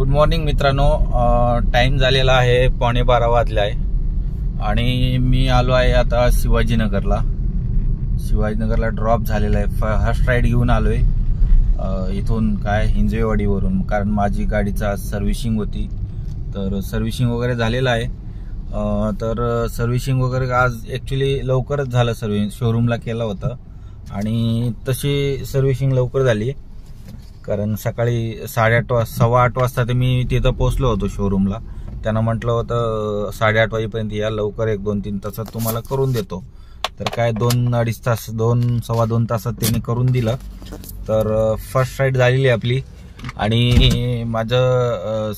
Good morning मित्रांनो. Time झालेला आहे 11:15 वाजले आहे आणि मी आलो आहे आता शिवाजीनगरला. शिवाजीनगरला ड्रॉप झालेला आहे. फर्स्ट राईड घेऊन आलोय इथून काय हिंजवेवाडीवरून, कारण माझी गाडीचा सर्व्हिसिंग होती. तर सर्व्हिसिंग वगैरे झालेलं आहे. तर सर्व्हिसिंग वगैरे आज ॲक्च्युली लवकरच झालं. शोरूमला केलं होतं आणि तशी सर्व्हिसिंग लवकर झाली, कारण सकाळी 8:30 वाजता ते मी तिथं पोहोचलो होतो शोरूमला. त्यांना म्हटलं होतं 8:30 वाजेपर्यंत या, लवकर 1-2-3 तासात तुम्हाला करून देतो. तर काय 2-2.5 तास 2-2.25 तासात त्यांनी करून दिलं. तर फर्स्ट राईड झालेली आपली आणि माझं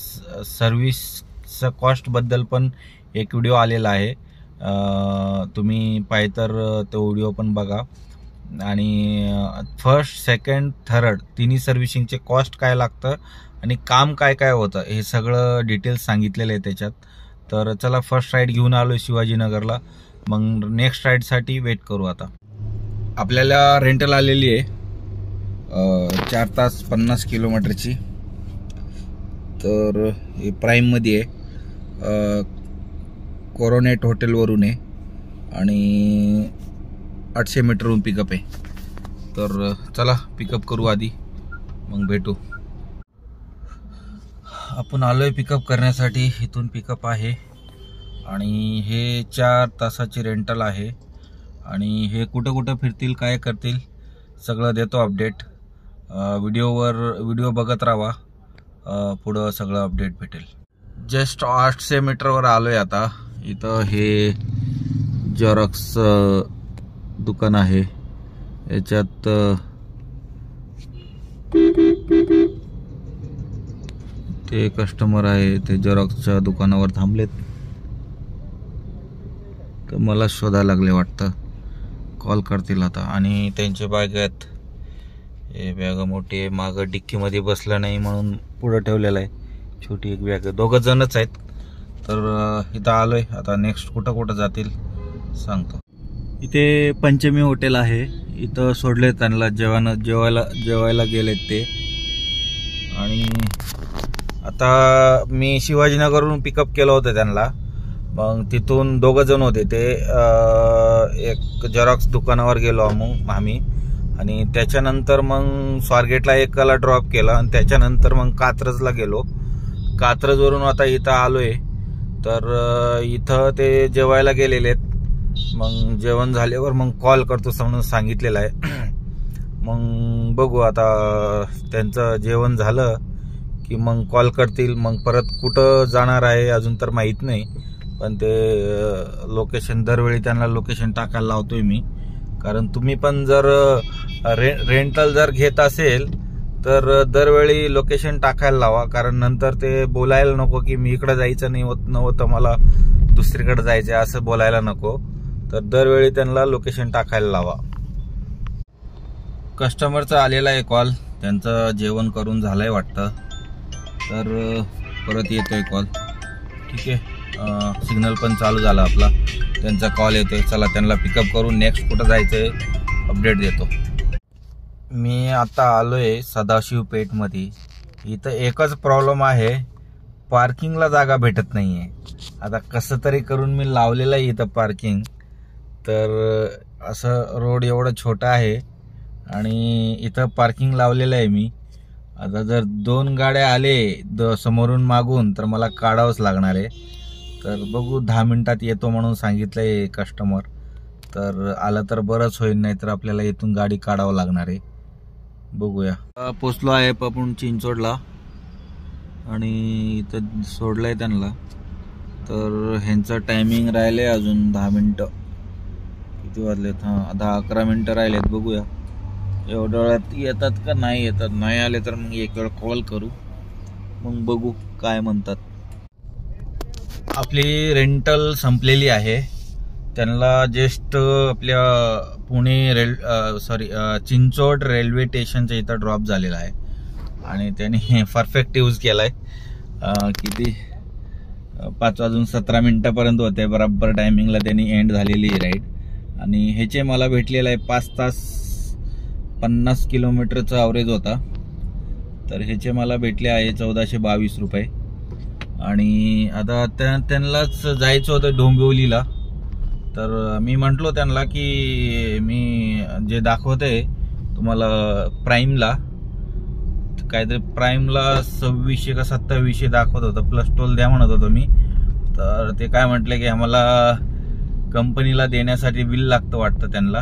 सर्व्हिसचं कॉस्टबद्दल पण एक व्हिडिओ आलेला आहे. तुम्ही पाहिजे तर तो व्हिडिओ पण बघा. आणि फर्स्ट, सेकंड, थर्ड तिन्ही सर्व्हिसिंगचे कॉस्ट काय लागतं आणि काम काय काय होतं हे सगळं डिटेल्स सांगितलेलं आहे त्याच्यात. तर चला फर्स्ट राईड घेऊन आलो शिवाजीनगरला. मग नेक्स्ट राईडसाठी वेट करू. आता आपल्याला रेंटल आलेली आहे 4 तास 50 किलोमीटरची. तर हे प्राईममध्ये आहे, कोरोनेट हॉटेलवरून आहे आणि 800 मीटरवरून पिकअप आहे. तर चला पिकअप करू आधी, मग भेटू. आपण आलोय पिकअप करण्यासाठी. इथून पिकअप आहे आणि हे 4 तासाची रेंटल आहे. आणि हे कुठं कुठं फिरतील, काय करतील सगळं देतो अपडेट. व्हिडिओ बघत राहा, पुढं सगळं अपडेट भेटेल. जस्ट 800 मीटरवर आलोय आता. इथं हे जेरॉक्स दुकान आहे. याच्यात ते कस्टमर आहे, ते जेरॉक्सच्या दुकानावर थांबलेत. तर मला शोधायला लागले वाटतं, कॉल करतील आता. आणि त्यांचे बॅग आहेत, हे बॅग मोठी आहे. मागं डिक्कीमध्ये बसलं नाही म्हणून पुढं ठेवलेलं आहे. छोटी एक बॅग, 2 जणच आहेत. तर इथं आलोय आता. नेक्स्ट कुठं जातील सांगतो. इथे पंचमी हॉटेल आहे, इथं सोडले त्यांना जेवायला गेलेत ते. आणि आता मी शिवाजीनगरवरून पिकअप केलं होतं त्यांना. मग तिथून 2 जण होते ते. एक जेरॉक्स दुकानावर गेलो आम्ही आणि त्याच्यानंतर मग स्वारगेटला एकाला ड्रॉप केला आणि त्याच्यानंतर मग कात्रजला गेलो. कात्रजवरून आता इथं आलोय. तर इथं ते जेवायला गेलेले आहेत. मग जेवण झाल्यावर मग कॉल करतो म्हणून सांगितलेलं आहे. मग बघू आता, त्यांचं जेवण झालं की मग कॉल करतील. मग परत कुठं जाणार आहे अजून तर माहीत नाही, पण ते लोकेशन दरवेळी त्यांना लोकेशन टाकायला लावतोय मी. कारण तुम्ही पण जर रेंटल जर घेत असेल तर दरवेळी लोकेशन टाकायला लावा, कारण नंतर ते बोलायला नको की मी इकडं जायचं नव्हतं मला दुसरीकडे जायचं असं बोलायला नको. तर दरवेळी त्यांना लोकेशन टाकायला लावा. कस्टमरचा आलेला आहे कॉल, त्यांचं जेवण करून झालंय वाटतं. तर परत येतोय कॉल. ठीक आहे, सिग्नल पण चालू झाला आपला. त्यांचा कॉल येतोय. चला त्यांना पिकअप करून नेक्स्ट कुठं जायचंय अपडेट देतो. मी आता आलोय सदाशिव पेठमध्ये. इथं एकच प्रॉब्लेम आहे, पार्किंगला जागा भेटत नाहीये. आता कसं तरी करून मी लावलेलं आहे इथं पार्किंग. तर असं रोड एवढं छोटा आहे आणि इथं पार्किंग लावलेलं आहे मी. आता जर 2 गाड्या आले समोरून मागून तर मला काढावंच लागणार आहे. तर बघू, 10 मिनिटात येतो म्हणून सांगितलंय कस्टमर. तर आलं तर बरंच होईल, नाही तर आपल्याला इथून गाडी काढावं लागणार आहे. बघूया. पोचलो आहे आपण चिंचोडला आणि इथं सोडलंय त्यांना. तर ह्यांचं टायमिंग राहिलंय अजून 10 मिनिटं. किती वाजलेत? 10-11 मिनिटं राहिलेत. बघूया एवढ्या वेळात येतात का नाही येतात. नाही आले तर मग एक वेळ कॉल करू, मग बघू काय म्हणतात. आपली रेंटल संपलेली आहे. त्यांना जस्ट आपल्या पुणे चिंचोड रेल्वे स्टेशनच्या इथं ड्रॉप झालेला आहे आणि त्यांनी परफेक्ट यूज केलाय. किती 5:17 मिनिटापर्यंत होते बरोबर टायमिंगला त्यांनी एंड झालेली राईड. आणि ह्याचे मला भेटलेलं आहे 5 तास 50 किलोमीटरचा ॲव्हरेज होता. तर ह्याचे मला भेटले आहे 1422 रुपये. आणि आता त्यांनाच जायचं होतं डोंबिवलीला. तर मी म्हटलो त्यांना की मी जे दाखवते तुम्हाला प्राईमला, काहीतरी प्राईमला 2600 का 2700 दाखवत होतं, प्लस टोल द्या म्हणत होतो मी. तर ते काय म्हटले की आम्हाला कंपनीला देण्यासाठी बिल लागतं वाटतं त्यांना.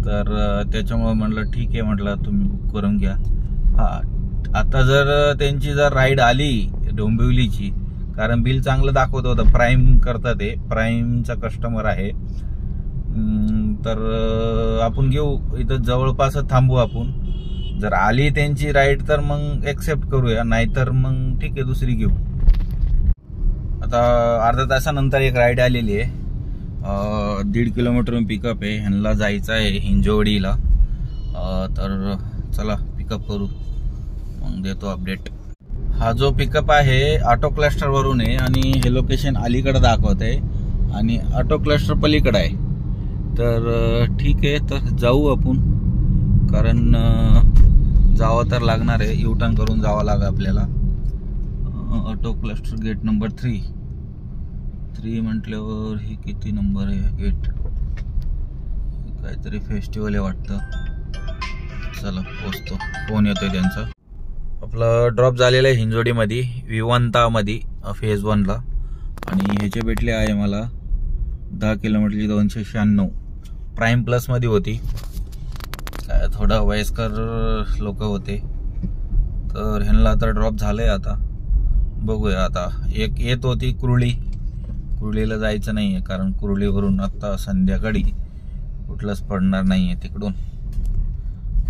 तर त्याच्यामुळे म्हटलं ठीक आहे, म्हटलं तुम्ही बुक करून घ्या. आता जर त्यांची राईड आली डोंबिवलीची, कारण बिल चांगलं दाखवत होतं, प्राईम करता ते, प्राईमचा कस्टमर आहे. तर आपण घेऊ, इथं जवळपास थांबू आपण. जर आली त्यांची राईड तर मग एक्सेप्ट करूया, नाहीतर मग ठीक आहे दुसरी घेऊ. आता अर्धा तासानंतर एक राईड आलेली आहे, 1.5 किलोमीटर पिकअप आहे. ह्यांना जायचं आहे हिंजवडीला. तर चला पिकअप करू, मग देतो अपडेट. हा जो पिकअप आहे ऑटो क्लस्टर वरून आहे आणि हे लोकेशन अलीकडे दाखवत आहे आणि ऑटो क्लस्टर पलीकडे आहे. तर ठीक आहे, तर जाऊ आपण, कारण जावं तर लागणार आहे, युटर्न करून जावं लागेल आपल्याला. ऑटो क्लस्टर गेट नंबर 3 म्हटल्यावर हे किती नंबर आहे गेट? काहीतरी फेस्टिवल आहे वाटतं. चला पोचतो, फोन येतोय त्यांचा. आपलं ड्रॉप झालेलं आहे हिंजवडीमध्ये, विवंतामध्ये फेज 1ला. आणि ह्याचे भेटले आहे मला 10 किलोमीटरची 296. प्राईम प्लसमध्ये होती, काय थोडा वयस्कर लोक होते. तर ह्यांना आता ड्रॉप झालंय. आता बघूया. आता एक येत होती कुर्लीला जायचं नाही आहे, कारण कुर्लीवरून आता संध्याकाळी कुठलंच पडणार नाही आहे तिकडून.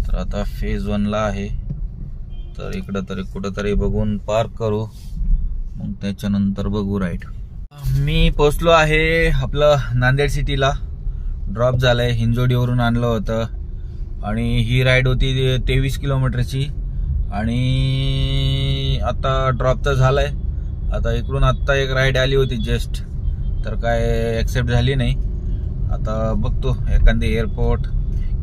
तर आता फेज 1ला आहे, तर इकडं तरी कुठंतरी बघून पार्क करू, मग त्याच्यानंतर बघू राईड. मी पोचलो आहे आपलं नांदेड सिटीला. ड्रॉप झालंय, हिंजवडीवरून आणलं होतं आणि ही राईड होती 23 किलोमीटरची. आणि आता ड्रॉप तर झालाय. आता इकडून आत्ता एक राईड आली होती जस्ट, तर काय ॲक्सेप्ट झाली नाही. आता बघतो एखादी एअरपोर्ट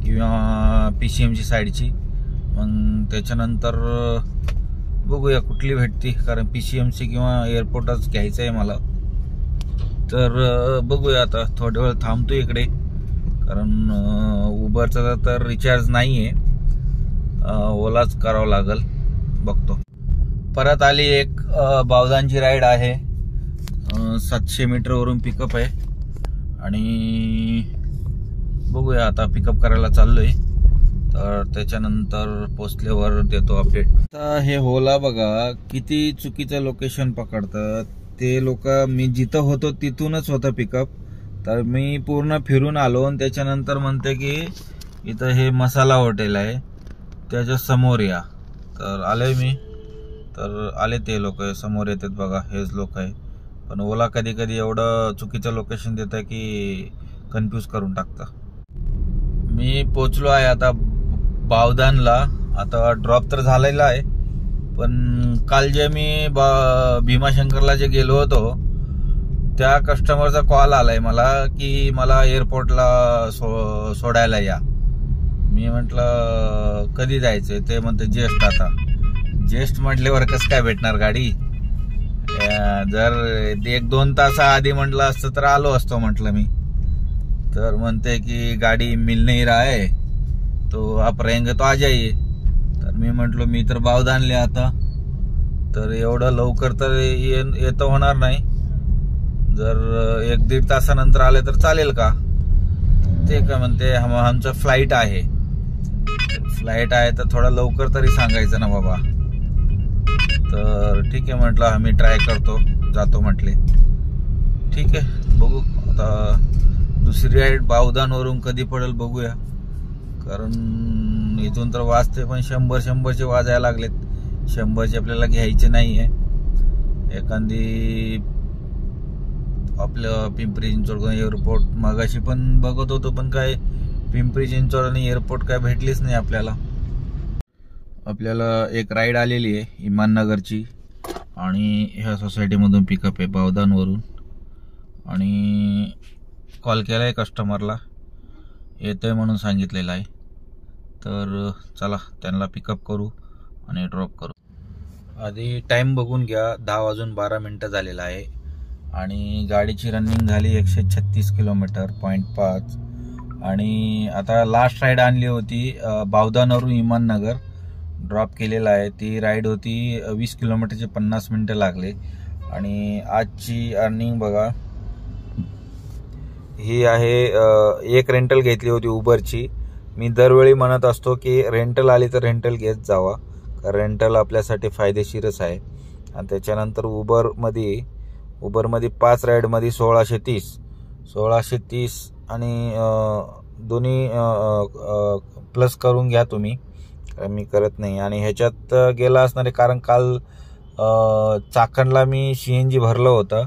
किंवा PCMची साईडची, मग त्याच्यानंतर बघूया कुठली भेटती, कारण PCMची किंवा एअरपोर्टच घ्यायचं आहे मला. तर बघूया, आता थोड्या वेळ थांबतो इकडे, कारण उबरचा तर रिचार्ज नाही आहे, ओलाच करावं लागल. बघतो. परत आली एक बावदानची राईड आहे, 700 मीटरवरून पिकअप आहे. आणि बघूया, आता पिकअप करायला चाललोय, तर त्याच्यानंतर पोचल्यावर देतो अपडेट. आता हे ओला बघा किती चुकीचं लोकेशन पकडतात ते लोक. मी जिथं होतो तिथूनच होतं पिकअप, तर मी पूर्ण फिरून आलो आणि त्याच्यानंतर म्हणते की इथं हे मसाला हॉटेल आहे त्याच्या समोर या. तर आलोय मी, तर आले ते लोक समोर येतात बघा, हेच लोक आहे. पण ओला कधी कधी एवढं चुकीचं लोकेशन देतं की कन्फ्यूज करून टाकतं. मी पोचलो आहे आता बावदानला. आता ड्रॉप तर झालेला आहे, पण काल जे मी भीमाशंकरला जे गेलो होतो त्या कस्टमरचा कॉल आलाय मला की मला एअरपोर्टला सोडायला या. मी म्हटलं कधी जायचंय? ते म्हणते जेस्ट. आता जेस्ट म्हटल्यावर कसं काय भेटणार गाडी? जर 1-2 तासाआधी म्हटलं असतं तर आलो असतो म्हटलं मी. तर म्हणते की गाडी मिल नाही रहा है, तो आप रहेंगे तो आ जाइए. तर मी म्हटलो मी तर बावदानले आता, तर एवढं लवकर तर येतं होणार नाही. जर 1-1.5 तासानंतर आले तर चालेल का? ते काय म्हणते आमचं फ्लाईट आहे तर थोडा लवकर तरी सांगायचं ना बाबा. तर ठीक आहे म्हटलं, आम्ही ट्राय करतो, जातो म्हटले. ठीक आहे, बघू आता दुसरी राईड बावदानवरून कधी पडेल बघूया, कारण इथून तर वाजते पण 100-100चे वाजायला लागलेत. 100चे आपल्याला घ्यायचे नाही आहे. एखादी आपलं पिंपरी चिंचवड एअरपोर्ट मागाशी पण बघत होतो, पण काय पिंपरी चिंचवड आणि एअरपोर्ट काय भेटलीच नाही आपल्याला. एक राईड आलेली आहे इमाननगरची आणि ह्या सोसायटीमधून पिकअप आहे बावदानवरून. आणि कॉल केला आहे कस्टमरला, येतोय म्हणून सांगितलेलं आहे. तर चला त्यांना पिकअप करू आणि ड्रॉप करू. आधी टाइम बघून घ्या, 10:12 झालेला आहे आणि गाडीची रनिंग झाली 136 किलोमीटर 0.5. आणि आता लास्ट राईड आणली होती बावदानवरून इमाननगर ड्रॉप केलेला आहे. ती राईड होती 20 किलोमीटरचे 50 मिनिटं लागले. आणि आजची अर्निंग बघा, ही आहे. एक रेंटल घेतली होती उबरची. मी दरवेळी म्हणत असतो की रेंटल आली तर रेंटल घेत जावा, कारण रेंटल आपल्यासाठी फायदेशीरच आहे. आणि त्याच्यानंतर उबरमध्ये 5 राईडमध्ये 1630 आणि दोन्ही प्लस करून घ्या तुम्ही, मी करत नाही. आणि ह्याच्यात गेला असणारे, कारण काल चाकणला मी CNG भरलं होतं,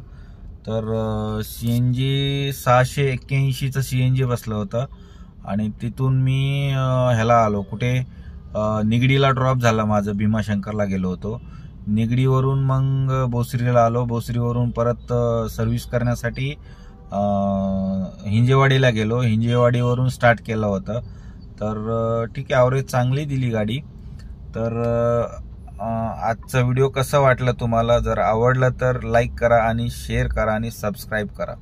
तर CNG 681चं CNG बसलं होतं. आणि तिथून मी ह्याला आलो, कुठे निगडीला ड्रॉप झाला माझं, भीमाशंकरला गेलो होतो. निगडीवरून मग बोसरीला आलो, बोसरीवरून परत सर्व्हिस करण्यासाठी हिंजेवाडीला गेलो, हिंजेवाडीवरून स्टार्ट केलं होतं. तर ठीक आहे, ॲव्हरेज चांगली दिली गाडी. तर आजचा व्हिडिओ कसा वाटला तुम्हाला? जर आवडला तर लाईक करा आणि शेअर करा आणि सबस्क्राईब करा.